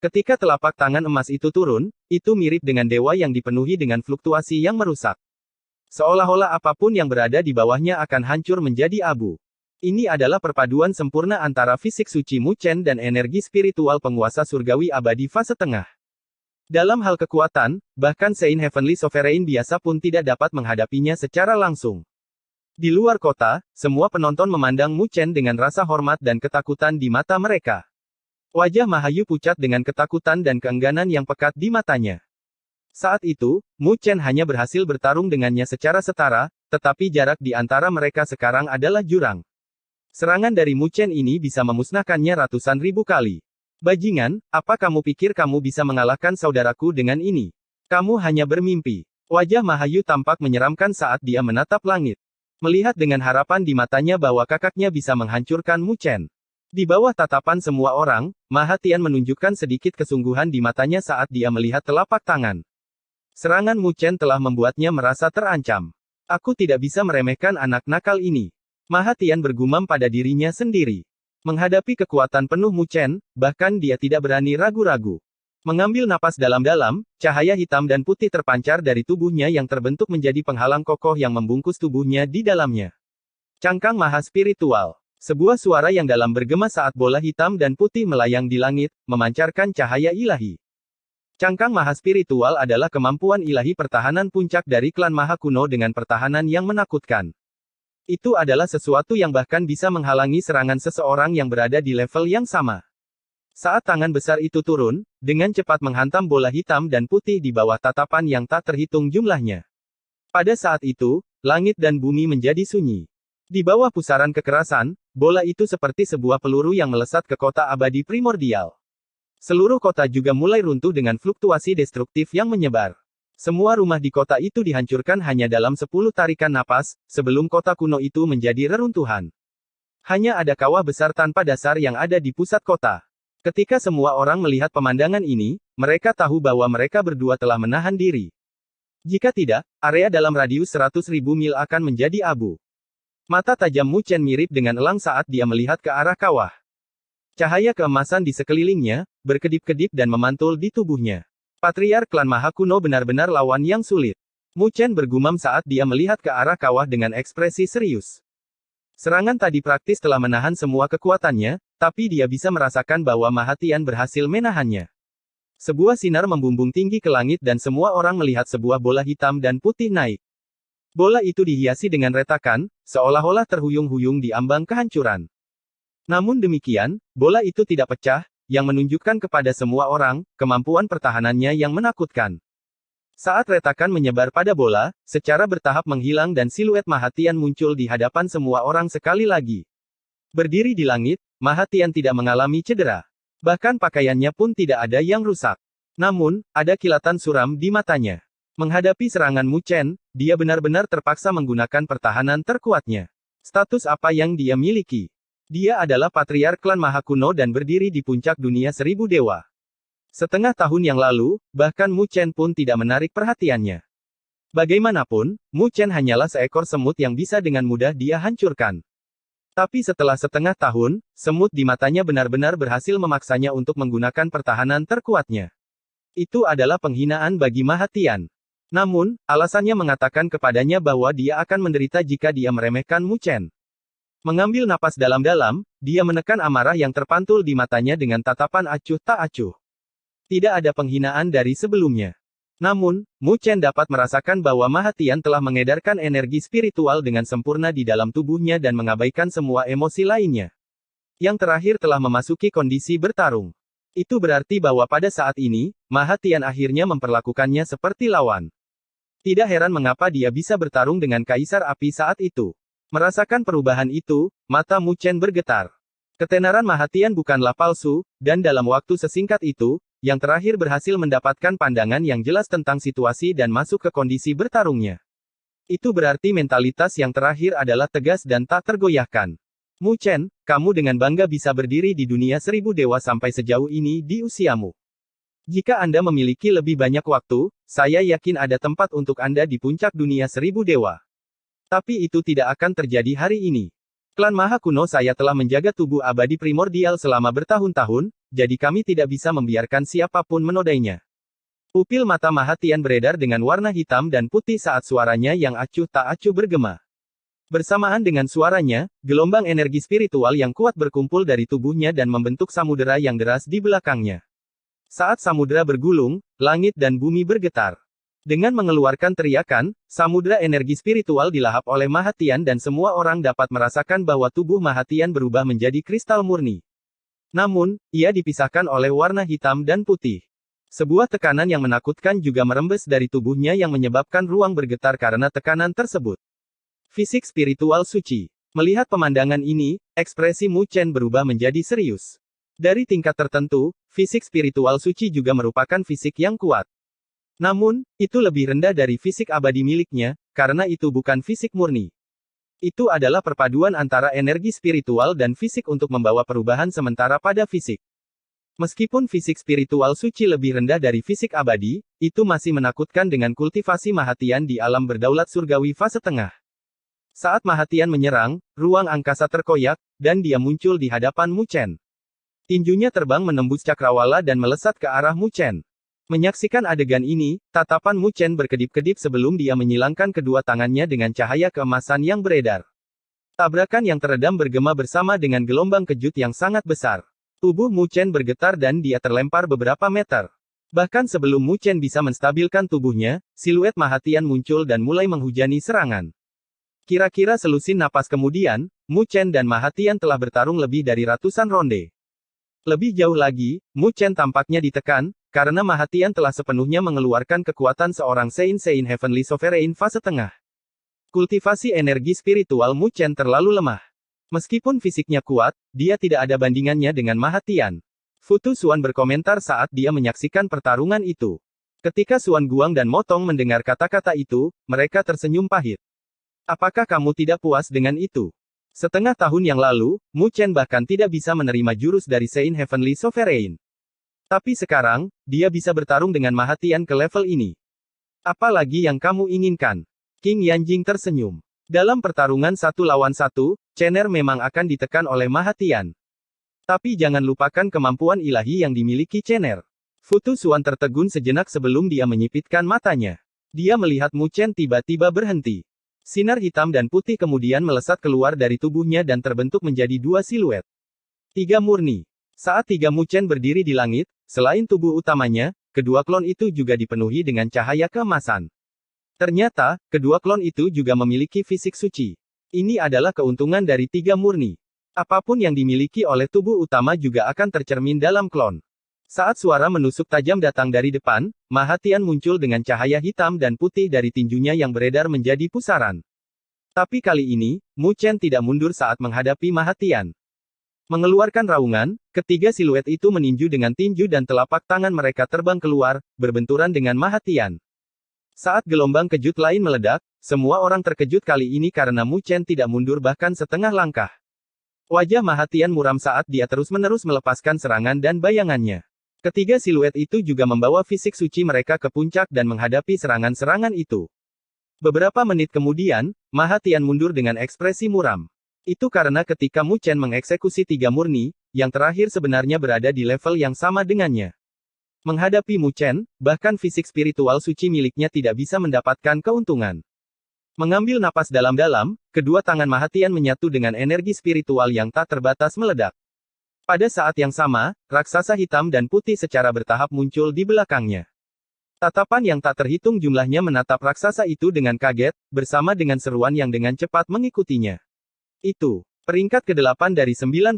Ketika telapak tangan emas itu turun, itu mirip dengan dewa yang dipenuhi dengan fluktuasi yang merusak. Seolah-olah apapun yang berada di bawahnya akan hancur menjadi abu. Ini adalah perpaduan sempurna antara fisik suci Mu Chen dan energi spiritual penguasa surgawi abadi fase tengah. Dalam hal kekuatan, bahkan Saint Heavenly Sovereign biasa pun tidak dapat menghadapinya secara langsung. Di luar kota, semua penonton memandang Mu Chen dengan rasa hormat dan ketakutan di mata mereka. Wajah Mahayu pucat dengan ketakutan dan keengganan yang pekat di matanya. Saat itu, Mu Chen hanya berhasil bertarung dengannya secara setara, tetapi jarak di antara mereka sekarang adalah jurang. Serangan dari Mu Chen ini bisa memusnahkannya ratusan ribu kali. Bajingan, apa kamu pikir kamu bisa mengalahkan saudaraku dengan ini? Kamu hanya bermimpi. Wajah Mahayu tampak menyeramkan saat dia menatap langit. Melihat dengan harapan di matanya bahwa kakaknya bisa menghancurkan Mu Chen. Di bawah tatapan semua orang, Ma Hatian menunjukkan sedikit kesungguhan di matanya saat dia melihat telapak tangan. Serangan Mu Chen telah membuatnya merasa terancam. Aku tidak bisa meremehkan anak nakal ini. Ma Hatian bergumam pada dirinya sendiri. Menghadapi kekuatan penuh Mu Chen, bahkan dia tidak berani ragu-ragu. Mengambil napas dalam-dalam, cahaya hitam dan putih terpancar dari tubuhnya yang terbentuk menjadi penghalang kokoh yang membungkus tubuhnya di dalamnya. Cangkang Maha Spiritual. Sebuah suara yang dalam bergema saat bola hitam dan putih melayang di langit, memancarkan cahaya ilahi. Cangkang Maha Spiritual adalah kemampuan ilahi pertahanan puncak dari klan Maha Kuno dengan pertahanan yang menakutkan. Itu adalah sesuatu yang bahkan bisa menghalangi serangan seseorang yang berada di level yang sama. Saat tangan besar itu turun, dengan cepat menghantam bola hitam dan putih di bawah tatapan yang tak terhitung jumlahnya. Pada saat itu, langit dan bumi menjadi sunyi. Di bawah pusaran kekerasan, bola itu seperti sebuah peluru yang melesat ke kota abadi primordial. Seluruh kota juga mulai runtuh dengan fluktuasi destruktif yang menyebar. Semua rumah di kota itu dihancurkan hanya dalam 10 tarikan napas, sebelum kota kuno itu menjadi reruntuhan. Hanya ada kawah besar tanpa dasar yang ada di pusat kota. Ketika semua orang melihat pemandangan ini, mereka tahu bahwa mereka berdua telah menahan diri. Jika tidak, area dalam radius 100.000 mil akan menjadi abu. Mata tajam Mu Chen mirip dengan elang saat dia melihat ke arah kawah. Cahaya keemasan di sekelilingnya, berkedip-kedip dan memantul di tubuhnya. Patriark klan Maha Kuno benar-benar lawan yang sulit. Mu Chen bergumam saat dia melihat ke arah kawah dengan ekspresi serius. Serangan tadi praktis telah menahan semua kekuatannya, tapi dia bisa merasakan bahwa Ma Hatian berhasil menahannya. Sebuah sinar membumbung tinggi ke langit dan semua orang melihat sebuah bola hitam dan putih naik. Bola itu dihiasi dengan retakan, seolah-olah terhuyung-huyung di ambang kehancuran. Namun demikian, bola itu tidak pecah, yang menunjukkan kepada semua orang, kemampuan pertahanannya yang menakutkan. Saat retakan menyebar pada bola, secara bertahap menghilang dan siluet Ma Hatian muncul di hadapan semua orang sekali lagi. Berdiri di langit, Ma Hatian tidak mengalami cedera. Bahkan pakaiannya pun tidak ada yang rusak. Namun, ada kilatan suram di matanya. Menghadapi serangan Mu Chen, dia benar-benar terpaksa menggunakan pertahanan terkuatnya. Status apa yang dia miliki? Dia adalah patriark klan Maha Kuno dan berdiri di puncak dunia 1000 dewa. Setengah tahun yang lalu, bahkan Mu Chen pun tidak menarik perhatiannya. Bagaimanapun, Mu Chen hanyalah seekor semut yang bisa dengan mudah dia hancurkan. Tapi setelah setengah tahun, semut di matanya benar-benar berhasil memaksanya untuk menggunakan pertahanan terkuatnya. Itu adalah penghinaan bagi Ma Hatian. Namun, alasannya mengatakan kepadanya bahwa dia akan menderita jika dia meremehkan Mu Chen. Mengambil napas dalam-dalam, dia menekan amarah yang terpantul di matanya dengan tatapan acuh tak acuh. Tidak ada penghinaan dari sebelumnya. Namun, Mu Chen dapat merasakan bahwa Ma Hatian telah mengedarkan energi spiritual dengan sempurna di dalam tubuhnya dan mengabaikan semua emosi lainnya. Yang terakhir telah memasuki kondisi bertarung. Itu berarti bahwa pada saat ini, Ma Hatian akhirnya memperlakukannya seperti lawan. Tidak heran mengapa dia bisa bertarung dengan Kaisar Api saat itu. Merasakan perubahan itu, mata Mu Chen bergetar. Ketenaran Ma Hatian bukanlah palsu, dan dalam waktu sesingkat itu, yang terakhir berhasil mendapatkan pandangan yang jelas tentang situasi dan masuk ke kondisi bertarungnya. Itu berarti mentalitas yang terakhir adalah tegas dan tak tergoyahkan. Mu Chen, kamu dengan bangga bisa berdiri di dunia 1000 dewa sampai sejauh ini di usiamu. Jika Anda memiliki lebih banyak waktu, saya yakin ada tempat untuk Anda di puncak dunia 1000 dewa. Tapi itu tidak akan terjadi hari ini. Klan Maha Kuno saya telah menjaga tubuh abadi primordial selama bertahun-tahun, jadi kami tidak bisa membiarkan siapapun menodainya. Pupil mata Ma Hatian beredar dengan warna hitam dan putih saat suaranya yang acuh tak acuh bergema. Bersamaan dengan suaranya, gelombang energi spiritual yang kuat berkumpul dari tubuhnya dan membentuk samudera yang deras di belakangnya. Saat samudera bergulung, langit dan bumi bergetar. Dengan mengeluarkan teriakan, samudera energi spiritual dilahap oleh Ma Hatian dan semua orang dapat merasakan bahwa tubuh Ma Hatian berubah menjadi kristal murni. Namun, ia dipisahkan oleh warna hitam dan putih. Sebuah tekanan yang menakutkan juga merembes dari tubuhnya yang menyebabkan ruang bergetar karena tekanan tersebut. Fisik spiritual suci. Melihat pemandangan ini, ekspresi Mu Chen berubah menjadi serius. Dari tingkat tertentu, fisik spiritual suci juga merupakan fisik yang kuat. Namun, itu lebih rendah dari fisik abadi miliknya, karena itu bukan fisik murni. Itu adalah perpaduan antara energi spiritual dan fisik untuk membawa perubahan sementara pada fisik. Meskipun fisik spiritual suci lebih rendah dari fisik abadi, itu masih menakutkan dengan kultivasi Ma Hatian di alam berdaulat surgawi fase tengah. Saat Ma Hatian menyerang, ruang angkasa terkoyak, dan dia muncul di hadapan Mu Chen. Tinjunya terbang menembus cakrawala dan melesat ke arah Mu Chen. Menyaksikan adegan ini, tatapan Mu Chen berkedip-kedip sebelum dia menyilangkan kedua tangannya dengan cahaya keemasan yang beredar. Tabrakan yang teredam bergema bersama dengan gelombang kejut yang sangat besar. Tubuh Mu Chen bergetar dan dia terlempar beberapa meter. Bahkan sebelum Mu Chen bisa menstabilkan tubuhnya, siluet Ma Hatian muncul dan mulai menghujani serangan. Kira-kira selusin napas kemudian, Mu Chen dan Ma Hatian telah bertarung lebih dari ratusan ronde. Lebih jauh lagi, Mu Chen tampaknya ditekan, karena Ma Hatian telah sepenuhnya mengeluarkan kekuatan seorang Sein Heavenly Sovereign fase tengah. Kultivasi energi spiritual Mu Chen terlalu lemah. Meskipun fisiknya kuat, dia tidak ada bandingannya dengan Ma Hatian. Futu Xuan berkomentar saat dia menyaksikan pertarungan itu. Ketika Xuan Guang dan Motong mendengar kata-kata itu, mereka tersenyum pahit. Apakah kamu tidak puas dengan itu? Setengah tahun yang lalu, Mu Chen bahkan tidak bisa menerima jurus dari Sein Heavenly Sovereign. Tapi sekarang, dia bisa bertarung dengan Ma Hatian ke level ini. Apa lagi yang kamu inginkan? King Yanjing tersenyum. Dalam pertarungan 1 lawan 1, Chener memang akan ditekan oleh Ma Hatian. Tapi jangan lupakan kemampuan ilahi yang dimiliki Chener. Futu Xuan tertegun sejenak sebelum dia menyipitkan matanya. Dia melihat Mu Chen tiba-tiba berhenti. Sinar hitam dan putih kemudian melesat keluar dari tubuhnya dan terbentuk menjadi 2 siluet. 3 murni. Saat 3 Mu Chen berdiri di langit, selain tubuh utamanya, kedua klon itu juga dipenuhi dengan cahaya keemasan. Ternyata, kedua klon itu juga memiliki fisik suci. Ini adalah keuntungan dari 3 murni. Apapun yang dimiliki oleh tubuh utama juga akan tercermin dalam klon. Saat suara menusuk tajam datang dari depan, Ma Hatian muncul dengan cahaya hitam dan putih dari tinjunya yang beredar menjadi pusaran. Tapi kali ini, Mu Chen tidak mundur saat menghadapi Ma Hatian. Mengeluarkan raungan, ketiga siluet itu meninju dengan tinju dan telapak tangan mereka terbang keluar, berbenturan dengan Ma Hatian. Saat gelombang kejut lain meledak, semua orang terkejut kali ini karena Mu Chen tidak mundur bahkan setengah langkah. Wajah Ma Hatian muram saat dia terus-menerus melepaskan serangan dan bayangannya. Ketiga siluet itu juga membawa fisik suci mereka ke puncak dan menghadapi serangan-serangan itu. Beberapa menit kemudian, Ma Hatian mundur dengan ekspresi muram. Itu karena ketika Mu Chen mengeksekusi 3 murni, yang terakhir sebenarnya berada di level yang sama dengannya. Menghadapi Mu Chen, bahkan fisik spiritual suci miliknya tidak bisa mendapatkan keuntungan. Mengambil napas dalam-dalam, kedua tangan Ma Hatian menyatu dengan energi spiritual yang tak terbatas meledak. Pada saat yang sama, raksasa hitam dan putih secara bertahap muncul di belakangnya. Tatapan yang tak terhitung jumlahnya menatap raksasa itu dengan kaget, bersama dengan seruan yang dengan cepat mengikutinya. Itu, peringkat ke-8 dari 99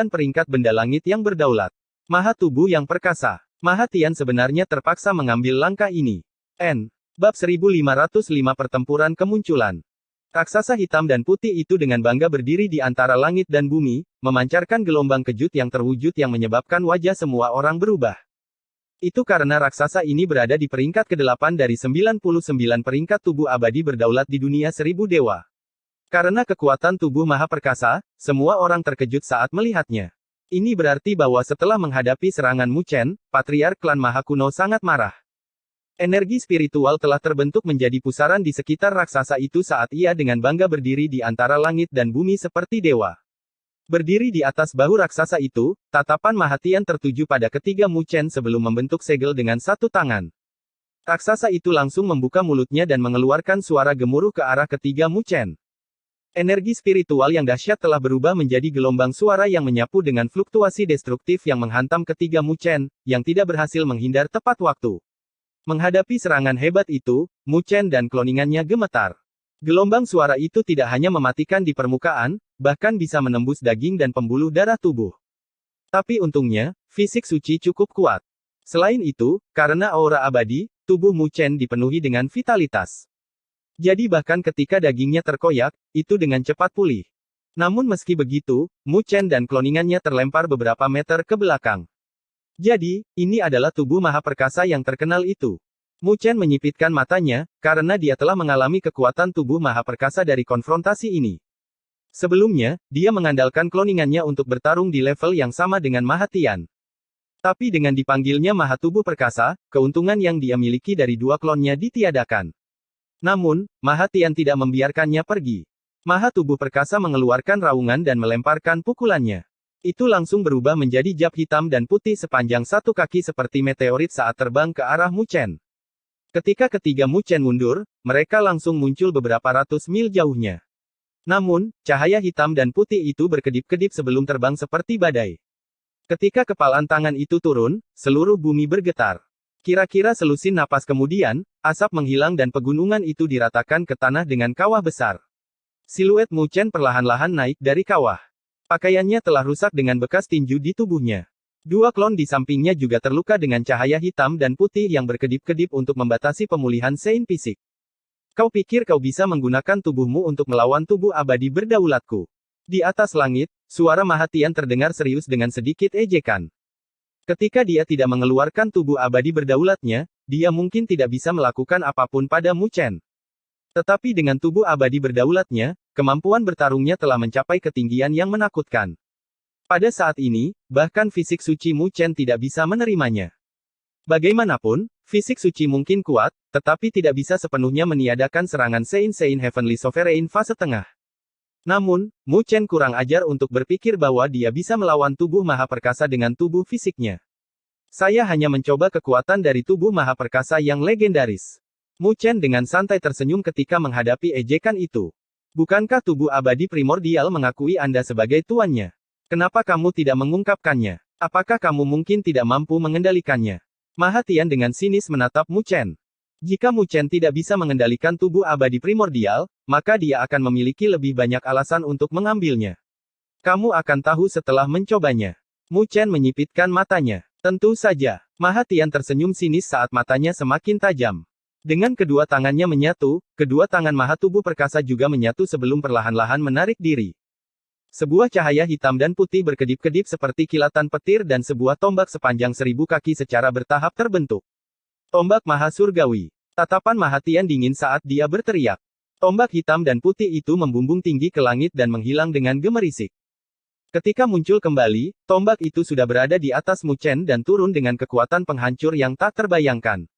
peringkat benda langit yang berdaulat. Maha tubuh yang perkasa. Maha Tian sebenarnya terpaksa mengambil langkah ini. Bab 1505 Pertempuran Kemunculan. Raksasa hitam dan putih itu dengan bangga berdiri di antara langit dan bumi, memancarkan gelombang kejut yang terwujud yang menyebabkan wajah semua orang berubah. Itu karena raksasa ini berada di peringkat ke-8 dari 99 peringkat tubuh abadi berdaulat di dunia 1000 dewa. Karena kekuatan tubuh maha perkasa, semua orang terkejut saat melihatnya. Ini berarti bahwa setelah menghadapi serangan Mu Chen, patriark klan maha kuno sangat marah. Energi spiritual telah terbentuk menjadi pusaran di sekitar raksasa itu saat ia dengan bangga berdiri di antara langit dan bumi seperti dewa. Berdiri di atas bahu raksasa itu, tatapan Maha Tian tertuju pada ketiga Mu Chen sebelum membentuk segel dengan satu tangan. Raksasa itu langsung membuka mulutnya dan mengeluarkan suara gemuruh ke arah ketiga Mu Chen. Energi spiritual yang dahsyat telah berubah menjadi gelombang suara yang menyapu dengan fluktuasi destruktif yang menghantam ketiga Mu Chen, yang tidak berhasil menghindar tepat waktu. Menghadapi serangan hebat itu, Mu Chen dan kloningannya gemetar. Gelombang suara itu tidak hanya mematikan di permukaan, bahkan bisa menembus daging dan pembuluh darah tubuh. Tapi untungnya, fisik suci cukup kuat. Selain itu, karena aura abadi, tubuh Mu Chen dipenuhi dengan vitalitas. Jadi bahkan ketika dagingnya terkoyak, itu dengan cepat pulih. Namun meski begitu, Mu Chen dan kloningannya terlempar beberapa meter ke belakang. Jadi, ini adalah tubuh maha perkasa yang terkenal itu. Mu Chen menyipitkan matanya, karena dia telah mengalami kekuatan tubuh maha perkasa dari konfrontasi ini. Sebelumnya, dia mengandalkan kloningannya untuk bertarung di level yang sama dengan Maha Tian. Tapi dengan dipanggilnya maha tubuh perkasa, keuntungan yang dia miliki dari dua klonnya ditiadakan. Namun, Maha Tian tidak membiarkannya pergi. Maha tubuh perkasa mengeluarkan raungan dan melemparkan pukulannya. Itu langsung berubah menjadi jab hitam dan putih sepanjang satu kaki seperti meteorit saat terbang ke arah Mu Chen. Ketika ketiga Mu Chen mundur, mereka langsung muncul beberapa ratus mil jauhnya. Namun, cahaya hitam dan putih itu berkedip-kedip sebelum terbang seperti badai. Ketika kepalan tangan itu turun, seluruh bumi bergetar. Kira-kira selusin napas kemudian, asap menghilang dan pegunungan itu diratakan ke tanah dengan kawah besar. Siluet Mu Chen perlahan-lahan naik dari kawah. Pakaiannya telah rusak dengan bekas tinju di tubuhnya. Dua klon di sampingnya juga terluka dengan cahaya hitam dan putih yang berkedip-kedip untuk membatasi pemulihan sein fisik. Kau pikir kau bisa menggunakan tubuhmu untuk melawan tubuh abadi berdaulatku? Di atas langit, suara Maha Tian terdengar serius dengan sedikit ejekan. Ketika dia tidak mengeluarkan tubuh abadi berdaulatnya, dia mungkin tidak bisa melakukan apapun pada Mu Chen. Tetapi dengan tubuh abadi berdaulatnya, kemampuan bertarungnya telah mencapai ketinggian yang menakutkan. Pada saat ini, bahkan fisik suci Mu Chen tidak bisa menerimanya. Bagaimanapun, fisik suci mungkin kuat, tetapi tidak bisa sepenuhnya meniadakan serangan Sein Heavenly Sovereign fase tengah. Namun, Mu Chen kurang ajar untuk berpikir bahwa dia bisa melawan tubuh maha perkasa dengan tubuh fisiknya. Saya hanya mencoba kekuatan dari tubuh maha perkasa yang legendaris. Mu Chen dengan santai tersenyum ketika menghadapi ejekan itu. Bukankah tubuh abadi primordial mengakui Anda sebagai tuannya? Kenapa kamu tidak mengungkapkannya? Apakah kamu mungkin tidak mampu mengendalikannya? Maha Tian dengan sinis menatap Mu Chen. Jika Mu Chen tidak bisa mengendalikan tubuh abadi primordial, maka dia akan memiliki lebih banyak alasan untuk mengambilnya. Kamu akan tahu setelah mencobanya. Mu Chen menyipitkan matanya. Tentu saja. Maha Tian tersenyum sinis saat matanya semakin tajam. Dengan kedua tangannya menyatu, kedua tangan maha tubuh perkasa juga menyatu sebelum perlahan-lahan menarik diri. Sebuah cahaya hitam dan putih berkedip-kedip seperti kilatan petir dan sebuah tombak sepanjang 1000 kaki secara bertahap terbentuk. Tombak maha surgawi. Tatapan Maha Tian dingin saat dia berteriak. Tombak hitam dan putih itu membumbung tinggi ke langit dan menghilang dengan gemerisik. Ketika muncul kembali, tombak itu sudah berada di atas Mu Chen dan turun dengan kekuatan penghancur yang tak terbayangkan.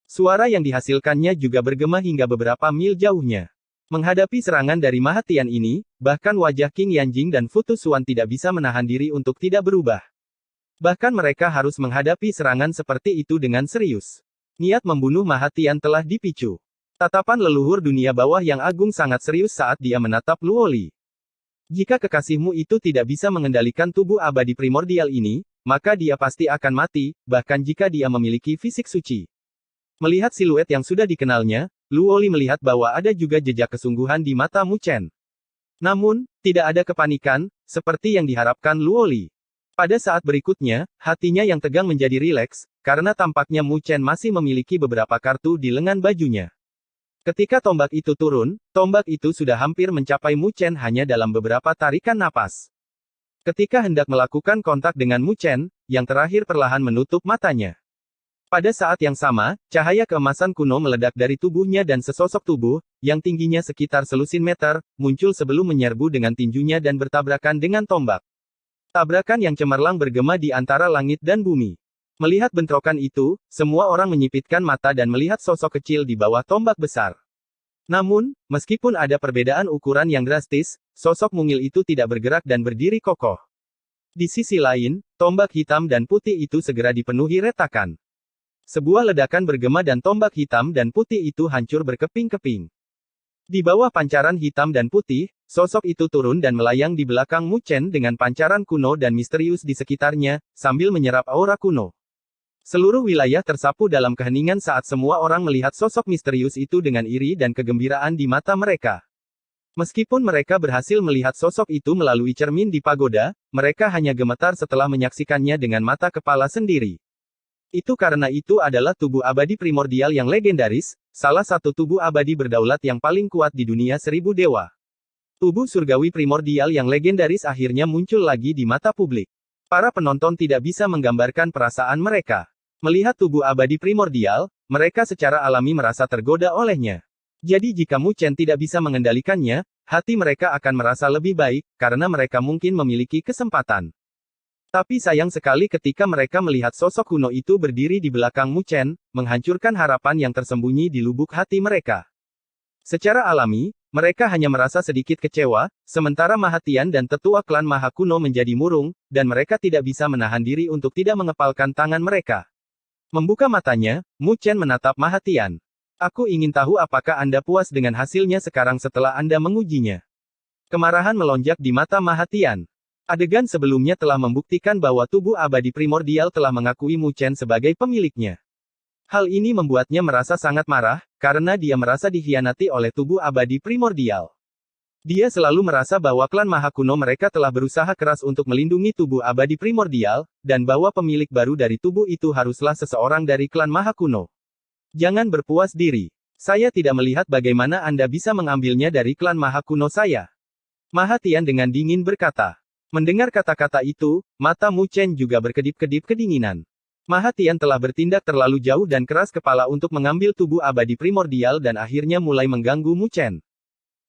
Suara yang dihasilkannya juga bergema hingga beberapa mil jauhnya. Menghadapi serangan dari Maha Tian ini, bahkan wajah Qing Yanjing dan Fu Tuzuan tidak bisa menahan diri untuk tidak berubah. Bahkan mereka harus menghadapi serangan seperti itu dengan serius. Niat membunuh Maha Tian telah dipicu. Tatapan leluhur dunia bawah yang agung sangat serius saat dia menatap Luo Li. Jika kekasihmu itu tidak bisa mengendalikan tubuh abadi primordial ini, maka dia pasti akan mati, bahkan jika dia memiliki fisik suci. Melihat siluet yang sudah dikenalnya, Luoli melihat bahwa ada juga jejak kesungguhan di mata Mu Chen. Namun, tidak ada kepanikan, seperti yang diharapkan Luoli. Pada saat berikutnya, hatinya yang tegang menjadi rileks, karena tampaknya Mu Chen masih memiliki beberapa kartu di lengan bajunya. Ketika tombak itu turun, tombak itu sudah hampir mencapai Mu Chen hanya dalam beberapa tarikan napas. Ketika hendak melakukan kontak dengan Mu Chen, yang terakhir perlahan menutup matanya. Pada saat yang sama, cahaya keemasan kuno meledak dari tubuhnya dan sesosok tubuh, yang tingginya sekitar selusin meter, muncul sebelum menyerbu dengan tinjunya dan bertabrakan dengan tombak. Tabrakan yang cemerlang bergema di antara langit dan bumi. Melihat bentrokan itu, semua orang menyipitkan mata dan melihat sosok kecil di bawah tombak besar. Namun, meskipun ada perbedaan ukuran yang drastis, sosok mungil itu tidak bergerak dan berdiri kokoh. Di sisi lain, tombak hitam dan putih itu segera dipenuhi retakan. Sebuah ledakan bergema dan tombak hitam dan putih itu hancur berkeping-keping. Di bawah pancaran hitam dan putih, sosok itu turun dan melayang di belakang Mu Chen dengan pancaran kuno dan misterius di sekitarnya, sambil menyerap aura kuno. Seluruh wilayah tersapu dalam keheningan saat semua orang melihat sosok misterius itu dengan iri dan kegembiraan di mata mereka. Meskipun mereka berhasil melihat sosok itu melalui cermin di pagoda, mereka hanya gemetar setelah menyaksikannya dengan mata kepala sendiri. Itu karena itu adalah tubuh abadi primordial yang legendaris, salah satu tubuh abadi berdaulat yang paling kuat di dunia 1000 dewa. Tubuh surgawi primordial yang legendaris akhirnya muncul lagi di mata publik. Para penonton tidak bisa menggambarkan perasaan mereka. Melihat tubuh abadi primordial, mereka secara alami merasa tergoda olehnya. Jadi jika Mu Chen tidak bisa mengendalikannya, hati mereka akan merasa lebih baik, karena mereka mungkin memiliki kesempatan. Tapi sayang sekali ketika mereka melihat sosok kuno itu berdiri di belakang Mu Chen, menghancurkan harapan yang tersembunyi di lubuk hati mereka. Secara alami, mereka hanya merasa sedikit kecewa, sementara Mahatian dan tetua klan Maha Kuno menjadi murung, dan mereka tidak bisa menahan diri untuk tidak mengepalkan tangan mereka. Membuka matanya, Mu Chen menatap Mahatian. Aku ingin tahu apakah Anda puas dengan hasilnya sekarang setelah Anda mengujinya. Kemarahan melonjak di mata Mahatian. Adegan sebelumnya telah membuktikan bahwa tubuh abadi primordial telah mengakui Mu Chen sebagai pemiliknya. Hal ini membuatnya merasa sangat marah, karena dia merasa dikhianati oleh tubuh abadi primordial. Dia selalu merasa bahwa klan Maha Kuno mereka telah berusaha keras untuk melindungi tubuh abadi primordial, dan bahwa pemilik baru dari tubuh itu haruslah seseorang dari klan Maha Kuno. Jangan berpuas diri. Saya tidak melihat bagaimana Anda bisa mengambilnya dari klan Maha Kuno saya. Mahatian dengan dingin berkata. Mendengar kata-kata itu, mata Mu Chen juga berkedip-kedip kedinginan. Mahatian telah bertindak terlalu jauh dan keras kepala untuk mengambil tubuh abadi primordial dan akhirnya mulai mengganggu Mu Chen.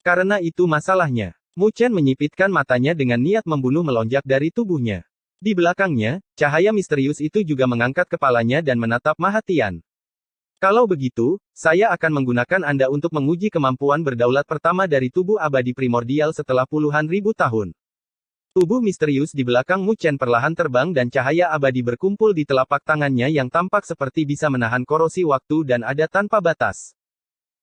Karena itu masalahnya. Mu Chen menyipitkan matanya dengan niat membunuh melonjak dari tubuhnya. Di belakangnya, cahaya misterius itu juga mengangkat kepalanya dan menatap Mahatian. Kalau begitu, saya akan menggunakan Anda untuk menguji kemampuan berdaulat pertama dari tubuh abadi primordial setelah puluhan ribu tahun. Tubuh misterius di belakang Mu Chen perlahan terbang dan cahaya abadi berkumpul di telapak tangannya yang tampak seperti bisa menahan korosi waktu dan ada tanpa batas.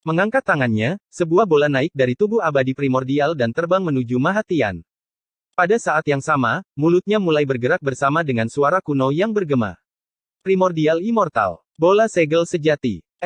Mengangkat tangannya, sebuah bola naik dari tubuh abadi primordial dan terbang menuju Mahatian. Pada saat yang sama, mulutnya mulai bergerak bersama dengan suara kuno yang bergema. Primordial Immortal. Bola segel sejati.